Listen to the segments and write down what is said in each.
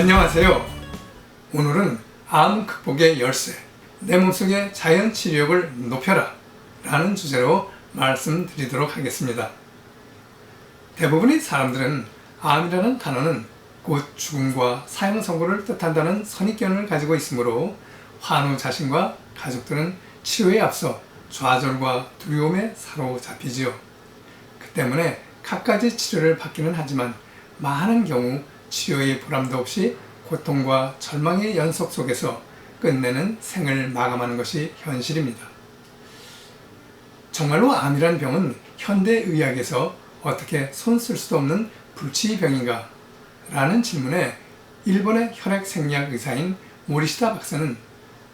안녕하세요. 오늘은 암 극복의 열쇠, 내 몸속의 자연 치료력을 높여라 라는 주제로 말씀드리도록 하겠습니다. 대부분의 사람들은 암이라는 단어는 곧 죽음과 사형 선고를 뜻한다는 선입견을 가지고 있으므로 환우 자신과 가족들은 치료에 앞서 좌절과 두려움에 사로잡히지요. 그 때문에 갖가지 치료를 받기는 하지만 많은 경우 치료의 보람도 없이 고통과 절망의 연속 속에서 끝내는 생을 마감하는 것이 현실입니다. 정말로 암이란 병은 현대의학에서 어떻게 손 쓸 수도 없는 불치병인가? 라는 질문에 일본의 혈액생리학 의사인 모리시다 박사는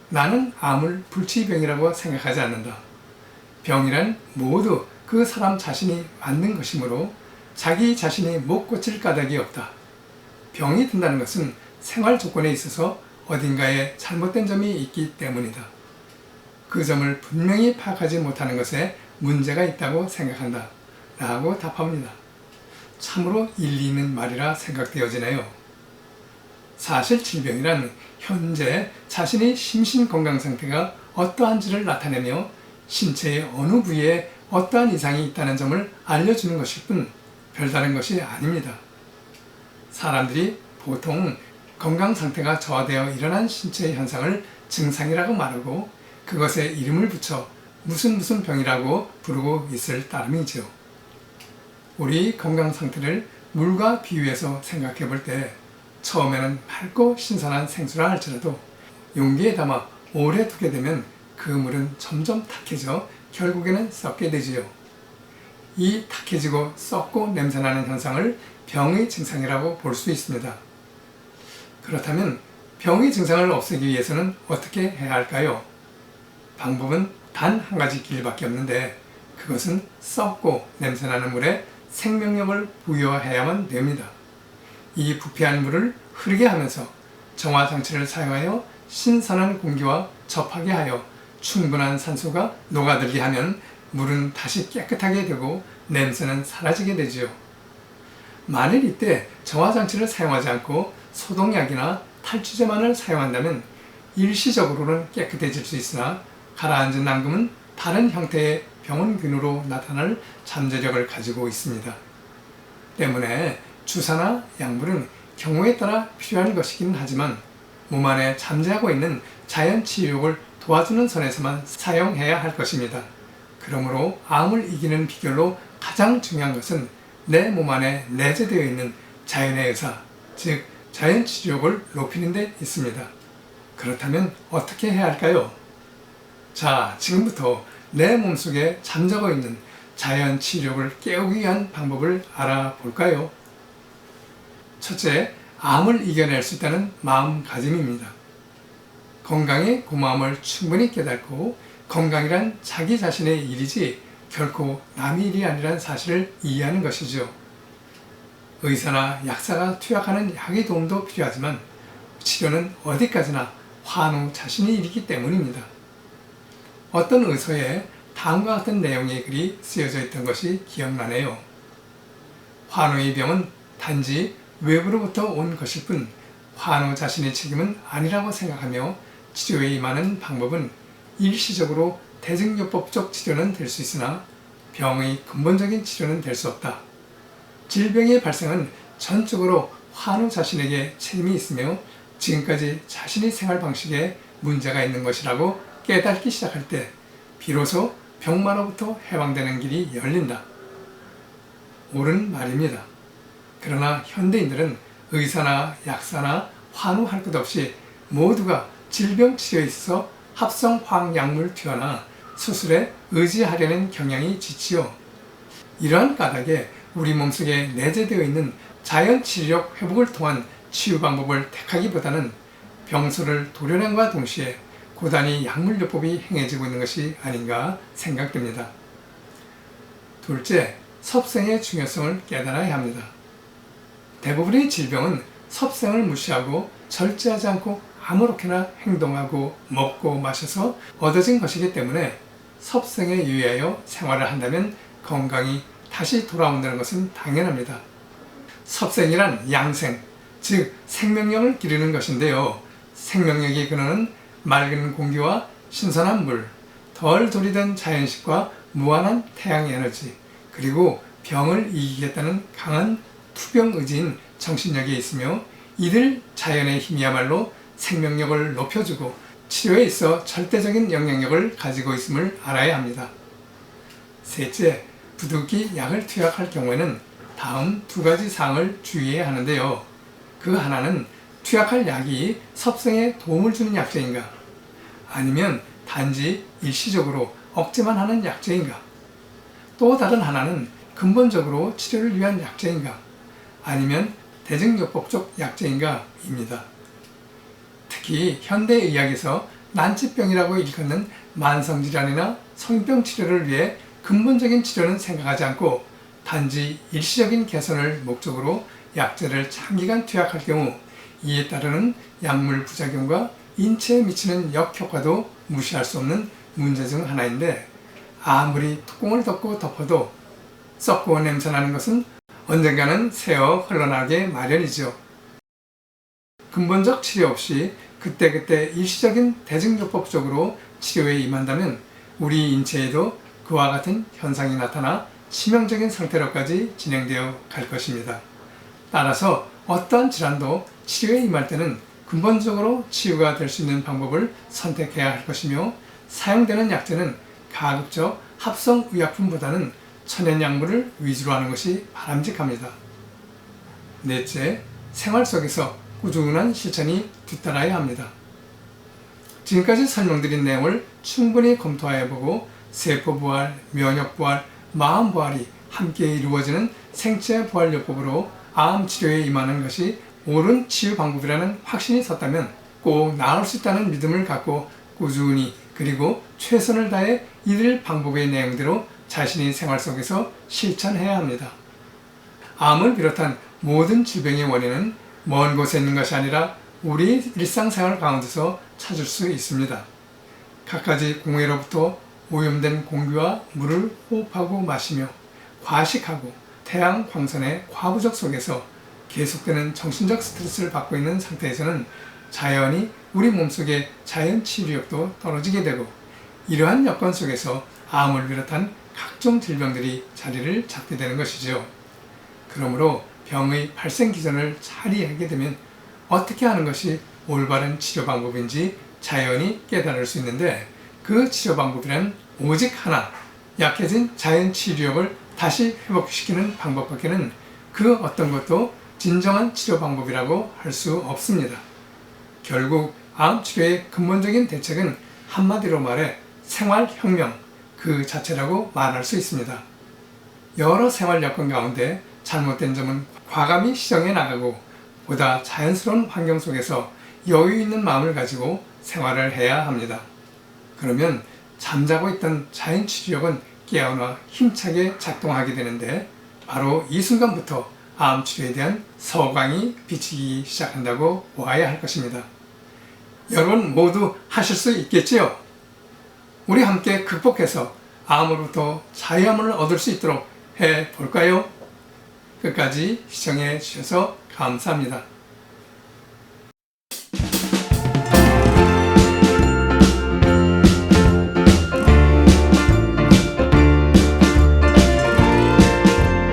나는 암을 불치병이라고 생각하지 않는다. 병이란 모두 그 사람 자신이 만든 것이므로 자기 자신이 못 고칠 까닭이 없다. 병이 든다는 것은 생활 조건에 있어서 어딘가에 잘못된 점이 있기 때문이다. 그 점을 분명히 파악하지 못하는 것에 문제가 있다고 생각한다. 라고 답합니다. 참으로 일리 있는 말이라 생각되어지네요. 사실 질병이란 현재 자신의 심신 건강 상태가 어떠한지를 나타내며 신체의 어느 부위에 어떠한 이상이 있다는 점을 알려주는 것일 뿐 별다른 것이 아닙니다. 사람들이 보통 건강 상태가 저하되어 일어난 신체의 현상을 증상이라고 말하고 그것에 이름을 붙여 무슨 병이라고 부르고 있을 따름이지요. 우리 건강 상태를 물과 비유해서 생각해 볼 때 처음에는 맑고 신선한 생수라 할지라도 용기에 담아 오래 두게 되면 그 물은 점점 탁해져 결국에는 썩게 되지요. 이 탁해지고 썩고 냄새나는 현상을 병의 증상이라고 볼 수 있습니다. 그렇다면 병의 증상을 없애기 위해서는 어떻게 해야 할까요? 방법은 단 한 가지 길밖에 없는데 그것은 썩고 냄새나는 물에 생명력을 부여해야만 됩니다. 이 부패한 물을 흐르게 하면서 정화장치를 사용하여 신선한 공기와 접하게 하여 충분한 산소가 녹아들게 하면 물은 다시 깨끗하게 되고 냄새는 사라지게 되지요. 만일 이때 정화장치를 사용하지 않고 소독약이나 탈취제만을 사용한다면 일시적으로는 깨끗해질 수 있으나 가라앉은 낭금은 다른 형태의 병원균으로 나타날 잠재력을 가지고 있습니다. 때문에 주사나 약물은 경우에 따라 필요한 것이긴 하지만 몸 안에 잠재하고 있는 자연 치유력을 도와주는 선에서만 사용해야 할 것입니다. 그러므로 암을 이기는 비결로 가장 중요한 것은 내 몸 안에 내재되어 있는 자연의 의사, 즉 자연 치유력을 높이는 데 있습니다. 그렇다면 어떻게 해야 할까요? 자, 지금부터 내 몸속에 잠자고 있는 자연 치유력을 깨우기 위한 방법을 알아볼까요? 첫째, 암을 이겨낼 수 있다는 마음가짐입니다. 건강의 고마움을 충분히 깨닫고 건강이란 자기 자신의 일이지 결코 남의 일이 아니란 사실을 이해하는 것이죠. 의사나 약사가 투약하는 약의 도움도 필요하지만 치료는 어디까지나 환우 자신의 일이기 때문입니다. 어떤 의서에 다음과 같은 내용의 글이 쓰여져 있던 것이 기억나네요. 환우의 병은 단지 외부로부터 온 것일 뿐 환우 자신의 책임은 아니라고 생각하며 치료에 임하는 방법은 일시적으로 대증요법적 치료는 될 수 있으나 병의 근본적인 치료는 될 수 없다. 질병의 발생은 전적으로 환우 자신에게 책임이 있으며 지금까지 자신의 생활 방식에 문제가 있는 것이라고 깨닫기 시작할 때 비로소 병마로부터 해방되는 길이 열린다. 옳은 말입니다. 그러나 현대인들은 의사나 약사나 환우할 것 없이 모두가 질병 치료에 있어서 합성 화학약물 투여나 수술에 의지하려는 경향이 짙지요. 이러한 까닭에 우리 몸속에 내재되어 있는 자연 치료력 회복을 통한 치유 방법을 택하기보다는 병소를 도려냄과 동시에 고단히 약물요법이 행해지고 있는 것이 아닌가 생각됩니다. 둘째, 섭생의 중요성을 깨달아야 합니다. 대부분의 질병은 섭생을 무시하고 절제하지 않고 아무렇게나 행동하고 먹고 마셔서 얻어진 것이기 때문에 섭생에 유의하여 생활을 한다면 건강이 다시 돌아온다는 것은 당연합니다. 섭생이란 양생, 즉 생명력을 기르는 것인데요. 생명력의 근원은 맑은 공기와 신선한 물, 덜 조리된 자연식과 무한한 태양 에너지, 그리고 병을 이기겠다는 강한 투병 의지인 정신력이 있으며, 이들 자연의 힘이야말로 생명력을 높여주고 치료에 있어 절대적인 영향력을 가지고 있음을 알아야 합니다. 셋째, 부득이 약을 투약할 경우에는 다음 두 가지 사항을 주의해야 하는데요. 그 하나는 투약할 약이 섭생에 도움을 주는 약제인가, 아니면 단지 일시적으로 억제만 하는 약제인가, 또 다른 하나는 근본적으로 치료를 위한 약제인가, 아니면 대증요법적 약제인가입니다. 특히 현대의학에서 난치병이라고 일컫는 만성질환이나 성인병 치료를 위해 근본적인 치료는 생각하지 않고 단지 일시적인 개선을 목적으로 약제를 장기간 투약할 경우 이에 따르는 약물 부작용과 인체에 미치는 역효과도 무시할 수 없는 문제 중 하나인데, 아무리 뚜껑을 덮고 덮어도 썩고 냄새나는 것은 언젠가는 새어 흘러나게 마련이죠. 근본적 치료 없이 그때그때 일시적인 대증요법적으로 치료에 임한다면 우리 인체에도 그와 같은 현상이 나타나 치명적인 상태로까지 진행되어 갈 것입니다. 따라서 어떠한 질환도 치료에 임할 때는 근본적으로 치유가 될 수 있는 방법을 선택해야 할 것이며, 사용되는 약제는 가급적 합성의약품보다는 천연약물을 위주로 하는 것이 바람직합니다. 넷째, 생활 속에서 꾸준한 실천이 뒤따라야 합니다. 지금까지 설명드린 내용을 충분히 검토해보고 세포 부활, 면역 부활, 마음 부활이 함께 이루어지는 생체 부활요법으로 암 치료에 임하는 것이 옳은 치유 방법이라는 확신이 섰다면 꼭 나을 수 있다는 믿음을 갖고 꾸준히 그리고 최선을 다해 이들 방법의 내용대로 자신의 생활 속에서 실천해야 합니다. 암을 비롯한 모든 질병의 원인은 먼 곳에 있는 것이 아니라 우리 일상생활 가운데서 찾을 수 있습니다. 갖가지 공해로부터 오염된 공기와 물을 호흡하고 마시며 과식하고 태양 광선의 과부적 속에서 계속되는 정신적 스트레스를 받고 있는 상태에서는 자연히 우리 몸속의 자연 치유력도 떨어지게 되고, 이러한 여건 속에서 암을 비롯한 각종 질병들이 자리를 잡게 되는 것이죠. 그러므로 병의 발생 기전을 잘 이해하게 되면 어떻게 하는 것이 올바른 치료 방법인지 자연히 깨달을 수 있는데, 그 치료 방법이란 오직 하나, 약해진 자연 치유력을 다시 회복시키는 방법밖에는 그 어떤 것도 진정한 치료 방법이라고 할 수 없습니다. 결국 암 치료의 근본적인 대책은 한마디로 말해 생활혁명 그 자체라고 말할 수 있습니다. 여러 생활 여건 가운데 잘못된 점은 과감히 시정해 나가고 보다 자연스러운 환경 속에서 여유 있는 마음을 가지고 생활을 해야 합니다. 그러면 잠자고 있던 자연 치유력은 깨어나 힘차게 작동하게 되는데, 바로 이 순간부터 암 치료에 대한 서광이 비치기 시작한다고 보아야 할 것입니다. 여러분 모두 하실 수 있겠지요? 우리 함께 극복해서 암으로부터 자유함을 얻을 수 있도록 해볼까요? 끝까지 시청해 주셔서 감사합니다.